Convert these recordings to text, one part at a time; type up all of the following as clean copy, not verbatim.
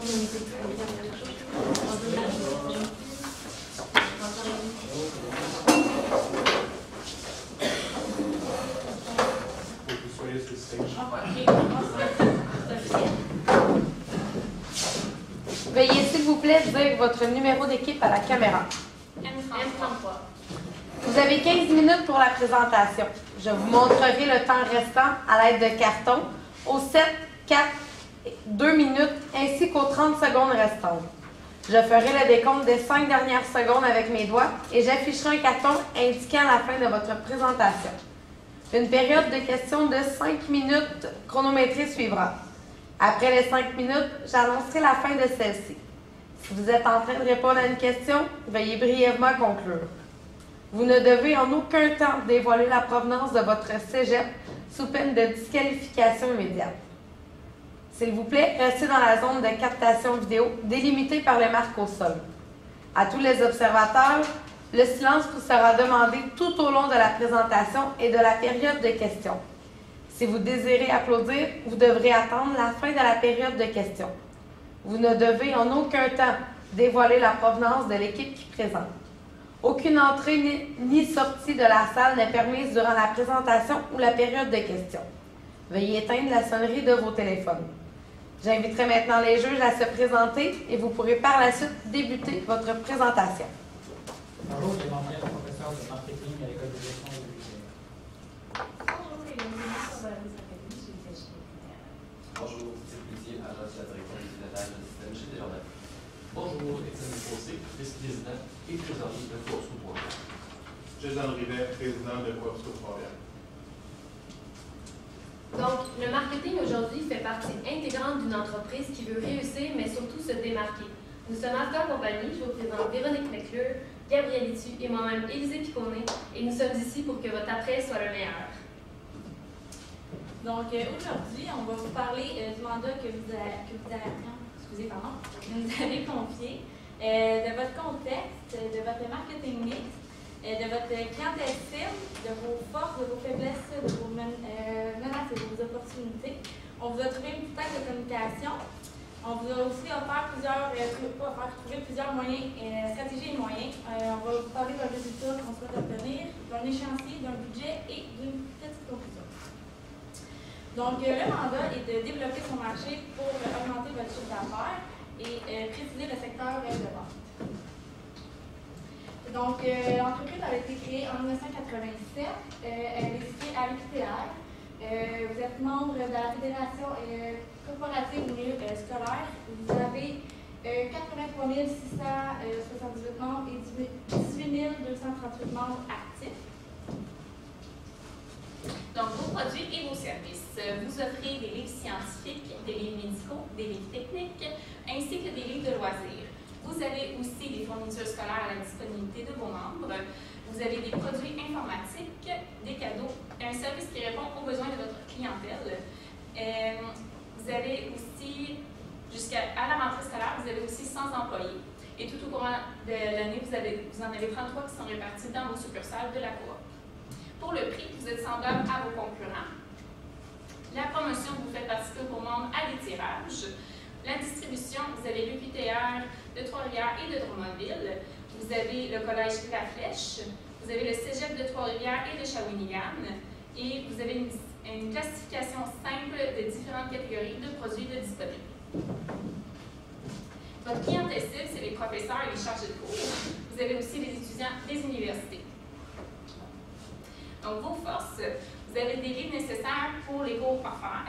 Veuillez s'il vous plaît dire votre numéro d'équipe à la caméra. M33. Vous avez 15 minutes pour la présentation. Je vous montrerai le temps restant à l'aide de cartons aux 7, 4, 2 minutes ainsi qu'aux 30 secondes restantes. Je ferai le décompte des 5 dernières secondes avec mes doigts et j'afficherai un carton indiquant la fin de votre présentation. Une période de questions de 5 minutes chronométrée suivra. Après les 5 minutes, j'annoncerai la fin de celle-ci. Si vous êtes en train de répondre à une question, veuillez brièvement conclure. Vous ne devez en aucun temps dévoiler la provenance de votre cégep sous peine de disqualification immédiate. S'il vous plaît, restez dans la zone de captation vidéo délimitée par les marques au sol. À tous les observateurs, le silence vous sera demandé tout au long de la présentation et de la période de questions. Si vous désirez applaudir, vous devrez attendre la fin de la période de questions. Vous ne devez en aucun temps dévoiler la provenance de l'équipe qui présente. Aucune entrée ni sortie de la salle n'est permise durant la présentation ou la période de questions. Veuillez éteindre la sonnerie de vos téléphones. J'inviterai maintenant les juges à se présenter et vous pourrez par la suite débuter votre présentation. Bonjour, j'ai Jean-Pierre, professeur de marketing à l'École de gestion de l'UQTR. Bonjour, c'est Cloutier, agent de la direction du pilotage de système chez Desjardins. Bonjour, Étienne Fossé, vice-président et trésorier de Coopsco Trois-Rivières. Jean Rivet, président de Coopsco Trois-Rivières. Donc, le marketing aujourd'hui fait partie intégrante d'une entreprise qui veut réussir, mais surtout se démarquer. Nous sommes After Compagnie, je vous présente Véronique McClure, Gabrielle Itu et moi-même Élisée Piconnet, et nous sommes ici pour que votre après soit le meilleur. Donc, aujourd'hui, on va vous parler du mandat que vous nous avez confié, de votre contexte, de votre marketing mix, de votre clientèle cible, de vos forces, de vos faiblesses, de vos menaces et de vos opportunités. On vous a trouvé une petite axe de communication. On vous a aussi trouvé plusieurs moyens, stratégies et moyens. On va vous parler d'un résultat qu'on souhaite obtenir, d'un échéancier, d'un budget et d'une petite conclusion. Donc, le mandat est de développer son marché pour augmenter votre chiffre d'affaires et préciser le secteur de vente. Donc, l'entreprise a été créée en 1987. Elle est située à l'UQTR. Vous êtes membre de la Fédération corporative au milieu scolaire. Vous avez 83 678 membres et 18 238 membres actifs. Donc, vos produits et vos services. Vous offrez des livres scientifiques, des livres médicaux, des livres techniques, ainsi que des livres de loisirs. Vous avez aussi des fournitures scolaires à la disponibilité de vos membres. Vous avez des produits informatiques, des cadeaux, un service qui répond aux besoins de votre clientèle. Vous avez aussi, jusqu'à la rentrée scolaire, vous avez aussi 100 employés. Et tout au courant de l'année, vous en avez 33 qui sont répartis dans vos succursales de la coop. Pour le prix, vous êtes semblable à vos concurrents. La promotion, vous faites participer aux membres à des tirages. La distribution, vous avez l'UQTR de Trois-Rivières et de Drummondville. Vous avez le collège La Flèche. Vous avez le cégep de Trois-Rivières et de Shawinigan. Et vous avez une classification simple de différentes catégories de produits de disponibles. Votre clientèle cible, c'est les professeurs et les chargés de cours. Vous avez aussi les étudiants des universités. Donc, vos forces, vous avez des livres nécessaires pour les cours par faire.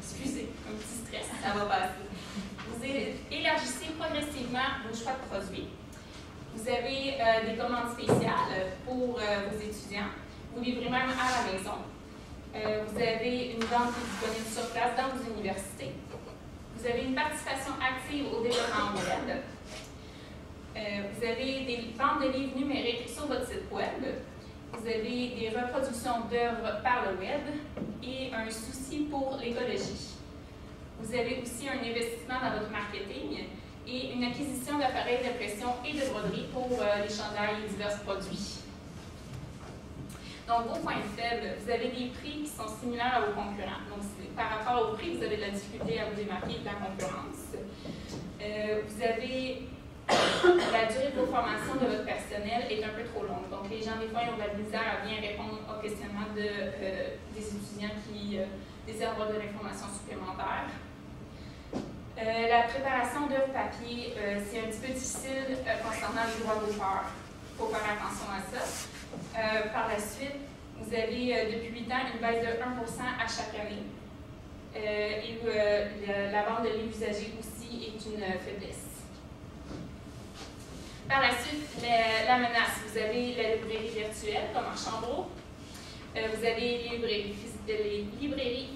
Excusez, un petit stress, ça va passer. Vous élargissez progressivement vos choix de produits. Vous avez des commandes spéciales pour vos étudiants. Vous livrez même à la maison. Vous avez une vente qui est disponible sur place dans vos universités. Vous avez une participation active au développement web. Vous avez des ventes de livres numériques sur votre site web. Vous avez des reproductions d'œuvres par le web et un souci pour l'écologie. Vous avez aussi un investissement dans votre marketing et une acquisition d'appareils d'impression et de broderie pour les chandails et divers produits. Donc, vos points faibles, vous avez des prix qui sont similaires à vos concurrents. Donc, par rapport au prix, vous avez de la difficulté à vous démarquer de la concurrence. Vous avez la durée de vos formations de votre personnel est un peu trop longue. Donc, les gens, des fois, ils ont de la misère à bien répondre aux questionnements des étudiants qui désirent avoir de l'information supplémentaire. La préparation d'œuvres papier, c'est un petit peu difficile concernant les droits d'auteur. Il faut faire attention à ça. Par la suite, vous avez depuis 8 ans une baisse de 1% à chaque année. Et la vente de livres usagés aussi est une faiblesse. Par la suite, la menace. Vous avez la librairie virtuelle, comme Archambault. Vous avez les librairies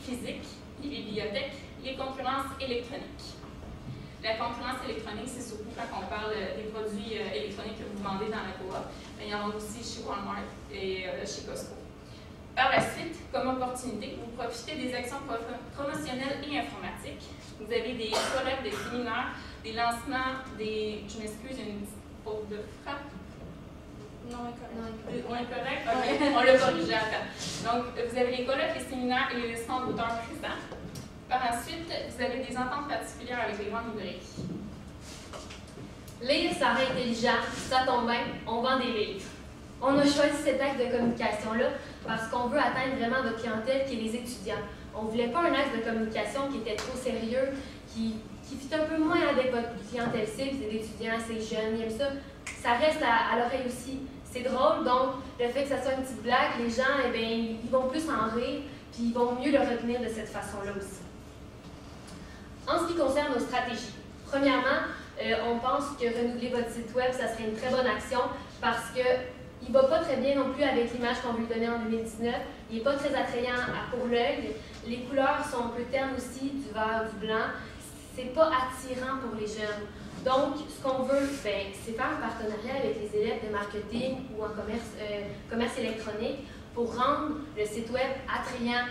physiques, les bibliothèques, les concurrences électroniques. La concurrence électronique, c'est surtout quand on parle des produits électroniques que vous vendez dans la coop. Mais il y en a aussi chez Walmart et chez Costco. Par la suite, comme opportunité, vous profitez des actions promotionnelles et informatiques. Vous avez des collectes, des séminaires, des lancements, je m'excuse, une petite faute de frappe. Non, incorrect. Incorrect? OK, on l'a corrigé à temps. Donc, vous avez les collectes, les séminaires et les lancements d'auteurs présents. Par la suite, vous avez des ententes particulières avec les grandes librairies. Lire, ça rend intelligent, ça tombe bien, on vend des livres. On a choisi cet axe de communication-là parce qu'on veut atteindre vraiment votre clientèle qui est les étudiants. On ne voulait pas un axe de communication qui était trop sérieux, qui fit un peu moins avec votre clientèle cible, c'est des étudiants, c'est jeunes, ils aiment ça. Ça reste à l'oreille aussi. C'est drôle, donc le fait que ça soit une petite blague, les gens, eh bien, ils vont plus en rire, puis ils vont mieux le retenir de cette façon-là aussi. En ce qui concerne nos stratégies, premièrement, on pense que renouveler votre site web, ça serait une très bonne action parce qu'il ne va pas très bien non plus avec l'image qu'on veut lui donner en 2019. Il n'est pas très attrayant pour l'œil. Les couleurs sont un peu ternes aussi, du vert, du blanc. C'est pas attirant pour les jeunes. Donc, ce qu'on veut, c'est faire un partenariat avec les élèves de marketing ou en commerce électronique pour rendre le site web attrayant,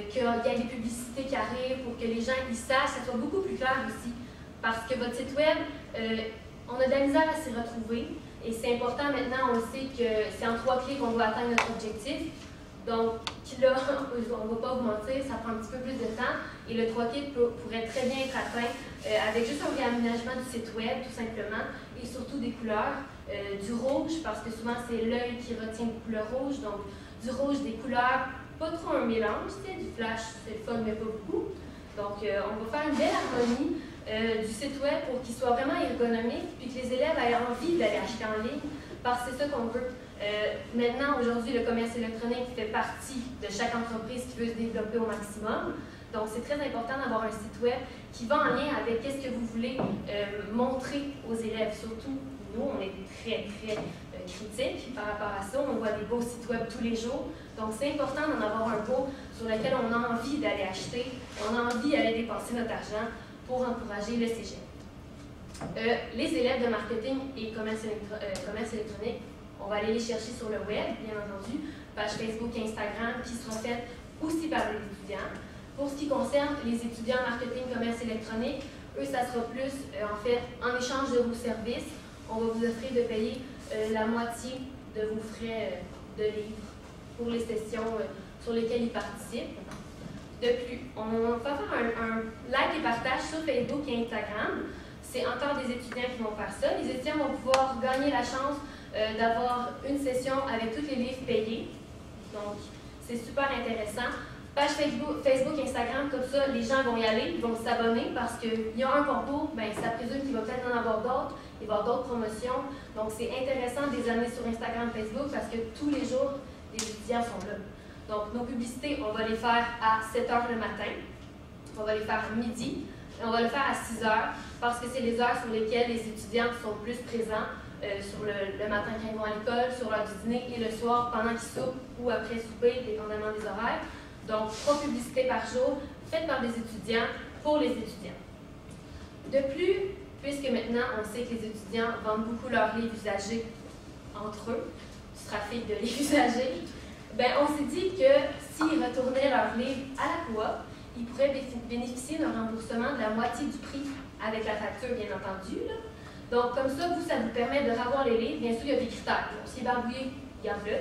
qu'il y ait des publicités qui arrivent, pour que les gens y sachent, que ça soit beaucoup plus clair aussi. Parce que votre site web, on a de la misère à s'y retrouver. Et c'est important maintenant, on sait que c'est en 3 clics qu'on doit atteindre notre objectif. Donc là, on ne va pas vous mentir, ça prend un petit peu plus de temps. Et le 3 clics pourrait très bien être atteint avec juste un réaménagement du site web, tout simplement, et surtout des couleurs. Du rouge, parce que souvent c'est l'œil qui retient beaucoup le rouge. Donc du rouge, des couleurs, pas trop un mélange, du flash, c'est le fun, mais pas beaucoup. Donc on va faire une belle harmonie du site web pour qu'il soit vraiment ergonomique, puis que les élèves aient envie d'aller acheter en ligne, parce que c'est ça qu'on veut. Maintenant, aujourd'hui, le commerce électronique fait partie de chaque entreprise qui veut se développer au maximum. Donc, c'est très important d'avoir un site web qui va en lien avec ce que vous voulez montrer aux élèves. Surtout, nous, on est très, très critiques par rapport à ça. On voit des beaux sites web tous les jours. Donc, c'est important d'en avoir un beau sur lequel on a envie d'aller acheter, on a envie d'aller dépenser notre argent pour encourager le cégep. Les élèves de marketing et commerce électronique, on va aller les chercher sur le web, bien entendu, page Facebook et Instagram, qui sera faite aussi par les étudiants. Pour ce qui concerne les étudiants en marketing, commerce électronique, eux, ça sera plus, en fait, en échange de vos services, on va vous offrir de payer la moitié de vos frais de livres pour les sessions sur lesquelles ils participent. De plus, on va faire un like et partage sur Facebook et Instagram. C'est encore des étudiants qui vont faire ça. Les étudiants vont pouvoir gagner la chance d'avoir une session avec tous les livres payés. Donc, c'est super intéressant. Page Facebook, Instagram, comme ça, les gens vont y aller, ils vont s'abonner parce qu'il y a un concours, ça présume qu'il va peut-être en avoir d'autres, il va y avoir d'autres promotions. Donc, c'est intéressant de les amener sur Instagram, Facebook parce que tous les jours, les étudiants sont là. Donc, nos publicités, on va les faire à 7 h le matin, on va les faire à midi, et on va le faire à 6 h parce que c'est les heures sur lesquelles les étudiants sont plus présents sur le matin quand ils vont à l'école, sur l'heure du dîner et le soir pendant qu'ils soupent ou après souper, dépendamment des horaires. Donc, 3 publicités par jour faites par des étudiants pour les étudiants. De plus, puisque maintenant on sait que les étudiants vendent beaucoup leurs livres usagés entre eux, du trafic de livres usagés, on s'est dit que s'ils retournaient leurs livres à la coop, ils pourraient bénéficier d'un remboursement de la moitié du prix avec la facture, bien entendu. Là. Donc, comme ça, ça vous permet de revoir les livres. Bien sûr, il y a des critères. Donc, s'il est barbouillé, garde-le.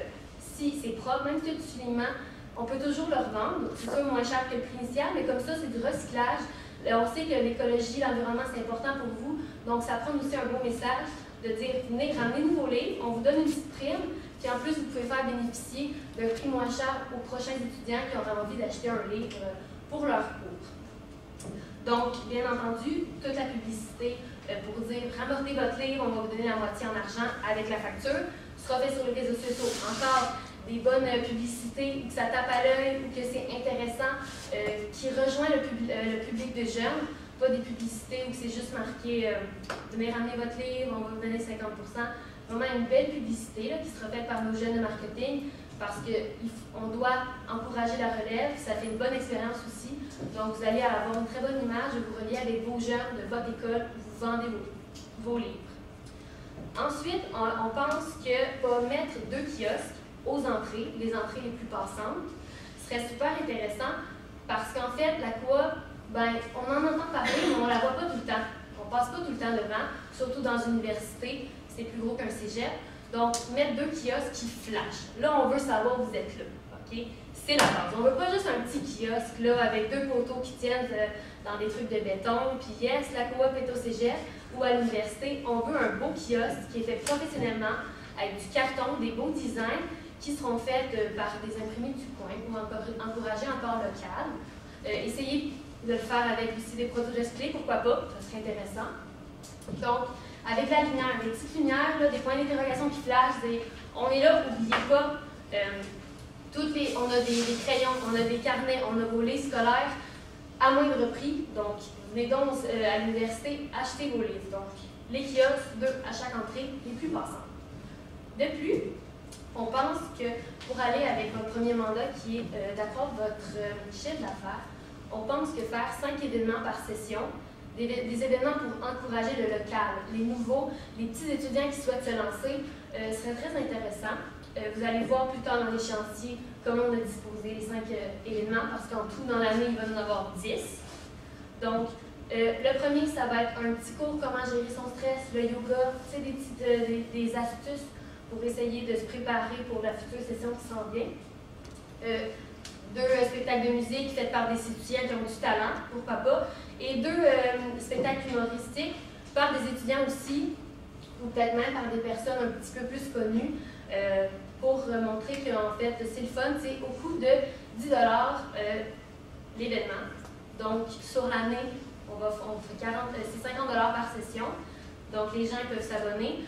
si c'est propre, même si c'est du soulignement, on peut toujours le revendre. C'est sûr moins cher que le prix initial, mais comme ça, c'est du recyclage. On sait que l'écologie, l'environnement, c'est important pour vous. Donc, ça prend aussi un beau message de dire, venez, ramenez-nous vos livres, on vous donne une petite prime, puis en plus, vous pouvez faire bénéficier d'un prix moins cher aux prochains étudiants qui auraient envie d'acheter un livre pour leur cours. Donc, bien entendu, toute la publicité pour dire, rapportez votre livre, on va vous donner la moitié en argent avec la facture, sera fait sur les réseaux sociaux. Encore, des bonnes publicités, que ça tape à l'œil ou que c'est intéressant, qui rejoint le public de jeunes, pas des publicités où c'est juste marqué venez ramener votre livre, on va vous donner 50%. Vraiment une belle publicité là, qui sera faite par nos jeunes de marketing parce qu'on doit encourager la relève, ça fait une bonne expérience aussi. Donc vous allez avoir une très bonne image de vous relier avec vos jeunes de votre école où vous vendez vos livres. Ensuite, on pense que mettre 2 kiosques aux entrées, les entrées les plus passantes, serait super intéressant parce qu'en fait, la coop, ben, on en entend parler, mais on ne la voit pas tout le temps. On ne passe pas tout le temps devant, surtout dans une université, c'est plus gros qu'un cégep. Donc, mettre 2 kiosques qui flashent. Là, on veut savoir où vous êtes là. Okay? C'est la base. On ne veut pas juste un petit kiosque là, avec 2 poteaux qui tiennent dans des trucs de béton, puis yes, la coop est au cégep ou à l'université. On veut un beau kiosque qui est fait professionnellement, avec du carton, des beaux designs, qui seront faites par des imprimés du coin pour encourager un port local. Essayez de le faire avec aussi des produits recyclés, pourquoi pas, ça serait intéressant. Donc, avec la lumière, des petites lumières, là, des points d'interrogation qui flashent, on est là, n'oubliez pas, on a des crayons, on a des carnets, on a vos livres scolaires à moindre prix, donc venez donc à l'université, achetez vos livres. Donc, les kiosques, 2 à chaque entrée, les plus passants. De plus, on pense que pour aller avec votre premier mandat qui est d'accroître votre chiffre d'affaires, on pense que faire 5 événements par session, des événements pour encourager le local, les nouveaux, les petits étudiants qui souhaitent se lancer, serait très intéressant. Vous allez voir plus tard dans l'échéancier comment on a disposé les 5 événements, parce qu'en tout, dans l'année, il va y en avoir 10. Donc, le premier, ça va être un petit cours comment gérer son stress, le yoga, tu sais, des astuces pour essayer de se préparer pour la future session qui s'en vient. 2 spectacles de musique faits par des étudiants qui ont du talent, pourquoi pas, et 2 spectacles humoristiques par des étudiants aussi, ou peut-être même par des personnes un petit peu plus connues, pour montrer qu'en fait, c'est le fun, c'est au coût de 10$ l'événement. Donc, sur l'année, c'est 50$ par session. Donc, les gens peuvent s'abonner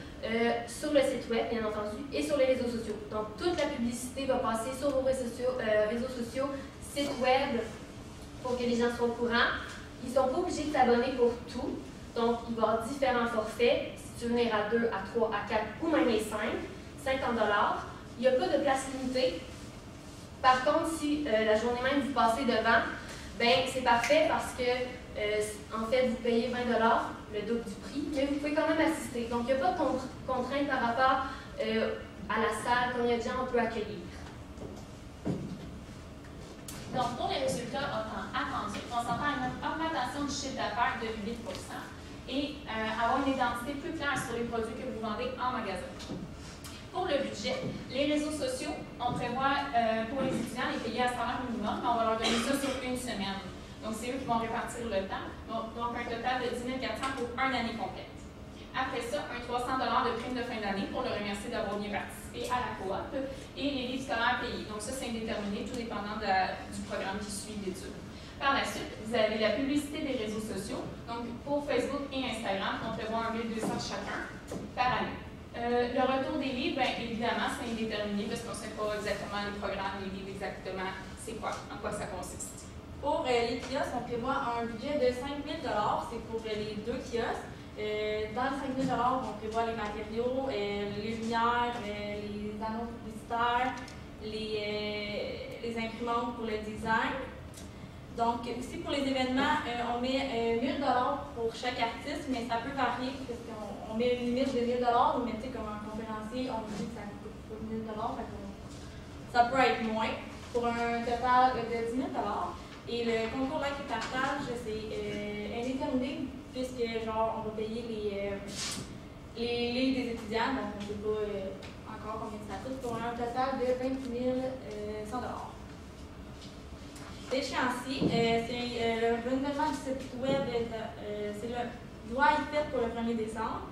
sur le site web, bien entendu, et sur les réseaux sociaux. Donc, toute la publicité va passer sur vos réseaux sociaux, site web, pour que les gens soient au courant. Ils ne sont pas obligés de s'abonner pour tout. Donc, il va y avoir différents forfaits. Si tu veux venir à 2, à 3, à 4 ou même les 5, 50$. Il n'y a pas de place limitée. Par contre, si la journée même vous passez devant, ben c'est parfait parce que en fait, vous payez 20$, le double du prix, mais vous pouvez quand même assister. Donc, il n'y a pas de contrainte par rapport à la salle, combien de gens on peut accueillir. Donc, pour les résultats attendus, on s'entend à une augmentation du chiffre d'affaires de 8% et avoir une identité plus claire sur les produits que vous vendez en magasin. Pour le budget, les réseaux sociaux, on prévoit pour les étudiants les payer à salaire minimum, mais on va leur donner ça sur une semaine. Donc, c'est eux qui vont répartir le temps. Donc un total de 10 400 pour une année complète. Après ça, un 300$ de prime de fin d'année pour le remercier d'avoir bien participé à la coop et les livres scolaires payés. Donc, ça, c'est indéterminé, tout dépendant du programme qui suit l'étude. Par la suite, vous avez la publicité des réseaux sociaux. Donc, pour Facebook et Instagram, on prévoit 1 200 chacun par année. Le retour des livres, bien évidemment, c'est indéterminé parce qu'on ne sait pas exactement les programmes, les livres exactement, c'est quoi, en quoi ça consiste. Pour les kiosques, on prévoit un budget de 5 000$, c'est pour les 2 kiosques. Dans les 5 000$, on prévoit les matériaux, les lumières, les annonces publicitaires, les imprimantes pour le design. Donc, aussi pour les événements, on met 1 000$ pour chaque artiste, mais ça peut varier parce qu'on met une limite de 1 000$, mais tu sais, comme un conférencier, on dit que ça coûte pas 1 000$, ça peut être moins, pour un total de 10 000$. Et le concours like et partage, c'est indéterminé, puisque genre, on va payer les livres des étudiants, donc on ne sait pas encore combien ça coûte, pour un total de 25 20 100 $. L'échéancier, c'est le renouvellement du site web, doit être fait pour le 1er décembre.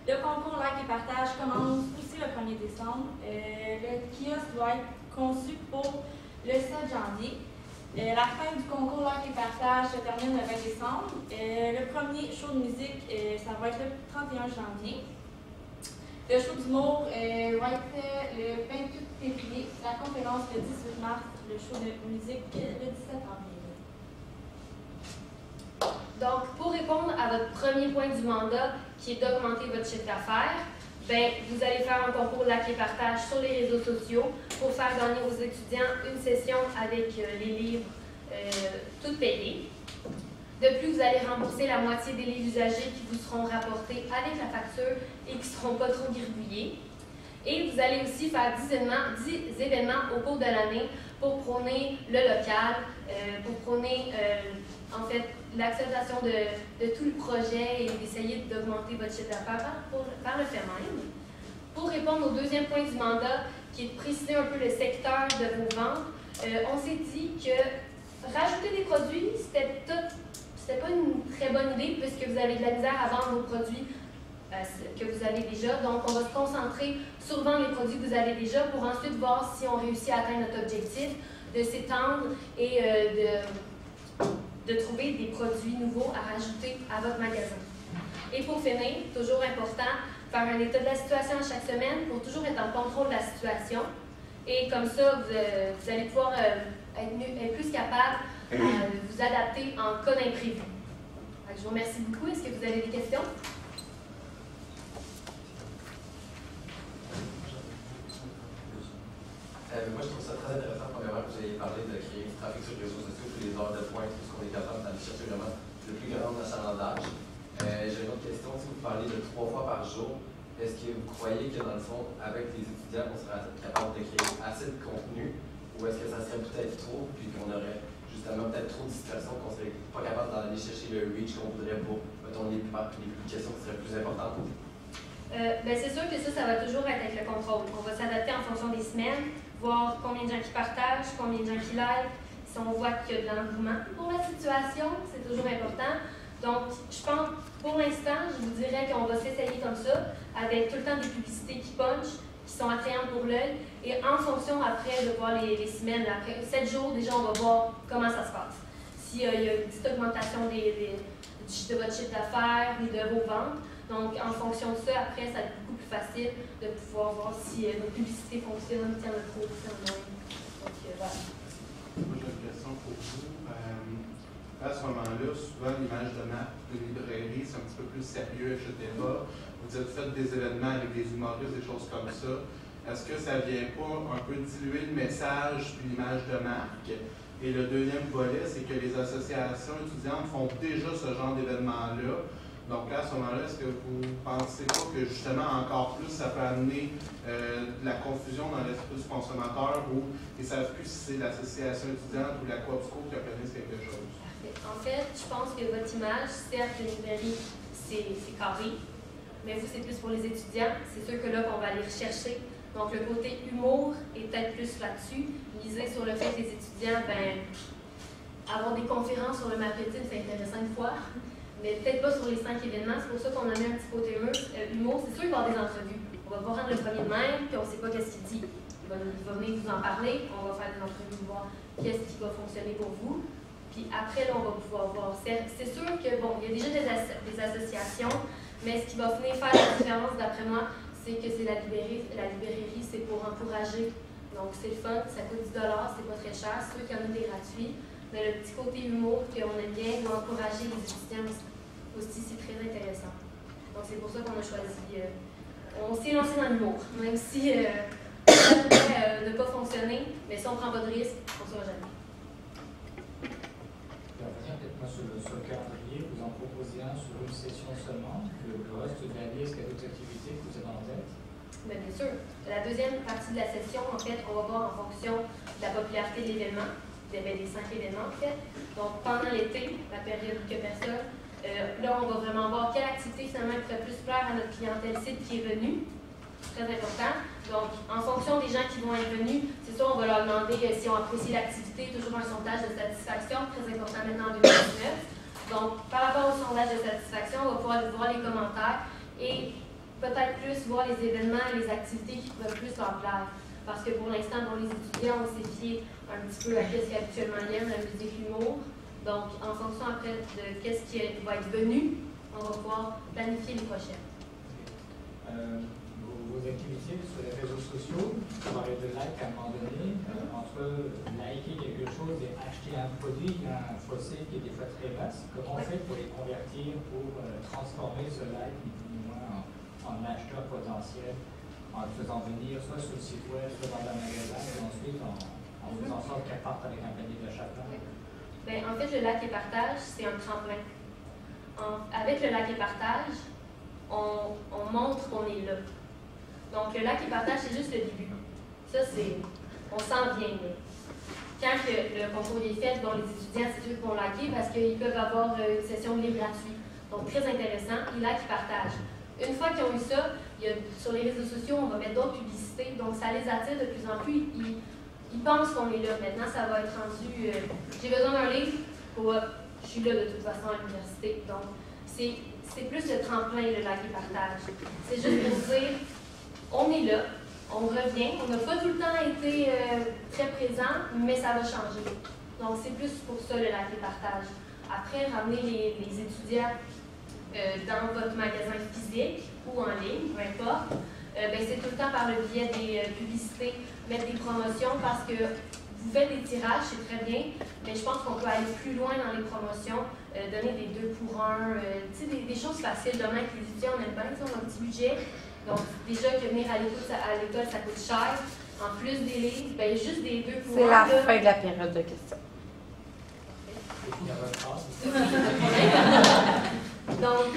Le concours like et partage commence aussi le 1er décembre. Le kiosque doit être conçu pour le 7 janvier. La fin du concours like et partage se termine le 20 décembre. Le premier show de musique, ça va être le 31 janvier. Le show d'humour va être le 28 février. La conférence le 18 mars. Le show de musique le 17 avril. Donc, pour répondre à votre premier point du mandat, qui est d'augmenter votre chiffre d'affaires, vous allez faire un concours like et partage sur les réseaux sociaux pour faire gagner aux étudiants une session avec les livres tout payés. De plus, vous allez rembourser la moitié des livres usagés qui vous seront rapportés avec la facture et qui ne seront pas trop gribouillés. Et vous allez aussi faire 10 événements au cours de l'année pour prôner le local, pour prôner en fait l'acceptation de tout le projet et d'essayer d'augmenter votre chiffre d'affaires par le fait même. Pour répondre au deuxième point du mandat, qui est de préciser un peu le secteur de vos ventes, on s'est dit que rajouter des produits, c'était pas une très bonne idée puisque vous avez de la misère à vendre vos produits que vous avez déjà. Donc, on va se concentrer sur vendre les produits que vous avez déjà pour ensuite voir si on réussit à atteindre notre objectif de s'étendre et de trouver des produits nouveaux à rajouter à votre magasin. Et pour finir, toujours important, faire un état de la situation chaque semaine pour toujours être en contrôle de la situation. Et comme ça, vous allez pouvoir être plus capable de vous adapter en cas d'imprévu. Je vous remercie beaucoup. Est-ce que vous avez des questions? Moi, je trouve ça très intéressant, premièrement, que vous ayez parlé de créer du trafic sur les réseaux sociaux, pour les heures de pointe, tout ce qu'on est capable d'aller chercher vraiment le plus grand achalandage. J'ai une autre question. Si vous parlez de 3 fois par jour, est-ce que vous croyez que, dans le fond, avec les étudiants, on serait capable de créer assez de contenu, ou est-ce que ça serait peut-être trop, puis qu'on aurait justement peut-être trop de distractions, qu'on serait pas capable d'aller chercher le reach qu'on voudrait pour, mettons, les publications qui seraient plus importantes? C'est sûr que ça va toujours être avec le contrôle. On va s'adapter en fonction des semaines, voir combien de gens qui partagent, combien de gens qui like. Si on voit qu'il y a de l'engouement pour la situation, c'est toujours important. Donc, je pense, pour l'instant, je vous dirais qu'on va s'essayer comme ça, avec tout le temps des publicités qui punchent, qui sont attrayantes pour l'œil, et en fonction après de voir les semaines, après 7 jours, déjà, on va voir comment ça se passe. S'il y a une petite augmentation de votre chiffre d'affaires et de vos ventes. Donc, en fonction de ça, après, ça va être beaucoup plus facile de pouvoir voir si nos publicités fonctionnent, s'il y en a trop, s'il y en a moins. Donc, voilà. Moi, j'ai une question pour vous. À ce moment-là, souvent, l'image de marque de librairie, c'est un petit peu plus sérieux, etc. Vous êtes fait des événements avec des humoristes, des choses comme ça. Est-ce que ça ne vient pas un peu diluer le message et l'image de marque? Et le deuxième volet, c'est que les associations étudiantes font déjà ce genre d'événement-là. Donc là, à ce moment-là, est-ce que vous ne pensez pas que justement encore plus ça peut amener de la confusion dans l'esprit du consommateur où ils ne savent plus si c'est l'association étudiante ou la Coopsco qui organise quelque chose? En fait, je pense que votre image, certes, la librairie, c'est carré, mais vous, c'est plus pour les étudiants. C'est sûr que là, on va aller rechercher. Donc, le côté humour est peut-être plus là-dessus. Miser sur le fait que les étudiants, avoir des conférences sur le marketing, c'est intéressant une fois. Mais peut-être pas sur les 5 événements. C'est pour ça qu'on a mis un petit côté humour. C'est sûr qu'il va y avoir des entrevues. On va pas rendre le premier de même, puis on ne sait pas qu'est-ce qu'il dit. Il va venir vous en parler. On va faire des entrevues, voir qu'est-ce qui va fonctionner pour vous. Puis après, là, on va pouvoir voir. C'est sûr que, bon, il y a déjà des associations, mais ce qui va venir faire la différence, d'après moi, c'est que c'est la librairie. La librairie, c'est pour encourager. Donc, c'est le fun. Ça coûte 10 $, c'est pas très cher. C'est sûr qu'il y en a des gratuits. Mais le petit côté humour qu'on aime bien, va encourager les étudiants aussi, c'est très intéressant. Donc, c'est pour ça qu'on a choisi. On s'est lancé dans l'humour, même si ça pourrait ne pas fonctionner, mais si on ne prend pas de risque, on ne saura jamais. Je vais revenir peut-être sur le calendrier. Vous en proposez un sur une session seulement. Le reste de l'année, est-ce qu'il y a d'autres activités que vous avez en tête? Bien sûr. La deuxième partie de la session, en fait, on va voir en fonction de la popularité de l'événement. Il y avait les 5 événements, en fait. Donc, pendant l'été, la période où il n'y a personne, là, on va vraiment voir quelle activité, finalement, pourrait plus plaire à notre clientèle cible qui est venue. Très important. Donc, en fonction des les gens qui vont être venus, c'est sûr, on va leur demander si on apprécie l'activité, toujours un sondage de satisfaction, très important maintenant en 2019. Donc, par rapport au sondage de satisfaction, on va pouvoir voir les commentaires et peut-être plus voir les événements et les activités qui pourraient plus leur plaire. Parce que pour l'instant, bon, les étudiants, on s'est fié un petit peu à ce qu'habituellement ils aiment, la musique, l'humour. Donc, en fonction après de qu'est-ce qui va être venu, on va pouvoir planifier les prochaines. Vos activités sur les réseaux sociaux, vous parlez de like à un moment donné, entre liker quelque chose et acheter un produit, il y a un fossé qui est des fois très vaste. Comment on fait pour les convertir, pour transformer ce like, du moins, en acheteur potentiel, en le faisant venir soit sur le site web, soit dans un magasin, et ensuite en faisant en sorte qu'elle parte avec un panier d'achat plein? Bien, en fait, le like et partage, c'est un tremplin. Avec le like et partage, on montre qu'on est là. Donc, le like et partage, c'est juste le début. Ça, c'est... On s'en vient là. Quand le concours est fait, bon, les étudiants, c'est eux qui vont liker parce qu'ils peuvent avoir une session de livre gratuit. Donc, très intéressant. Ils like et partagent. Une fois qu'ils ont eu ça, sur les réseaux sociaux, on va mettre d'autres publicités. Donc, ça les attire de plus en plus. Ils pensent qu'on est là. Maintenant, ça va être rendu... j'ai besoin d'un livre. Je suis là de toute façon à l'université. Donc, c'est plus le tremplin, le like et partage. C'est juste pour dire, on est là, on revient. On n'a pas tout le temps été très présent, mais ça va changer. Donc, c'est plus pour ça le like et partage. Après, ramener les étudiants dans votre magasin physique ou en ligne, peu importe, c'est tout le temps par le biais des publicités, mettre des promotions parce que vous faites des tirages, c'est très bien, mais je pense qu'on peut aller plus loin dans les promotions, donner des 2 pour 1, des choses faciles. Demain, avec les étudiants, on aime bien, on a un petit budget. Donc, déjà que venir à l'école, ça coûte cher. En plus des livres, il y a juste des 2 pour 1. C'est la fin de la période de questions. Donc,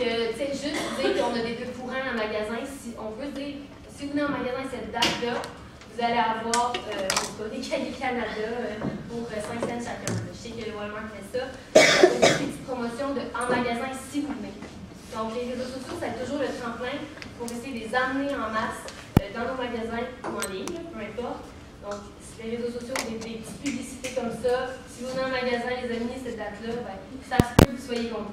juste dire qu'on a des 2 pour 1 en magasin. Si on peut dire, si vous venez en magasin cette date-là, vous allez avoir des cahiers Canada pour 5 cents chacun. Je sais que le Walmart fait ça. Des petites promotions en magasin si vous venez. Donc, les réseaux sociaux, ça va être toujours le tremplin pour essayer de les amener en masse dans nos magasins ou en ligne, peu importe. Donc, les réseaux sociaux, des petites publicités comme ça. Si vous venez en magasin, les amis, cette date-là, ça se peut que vous soyez content.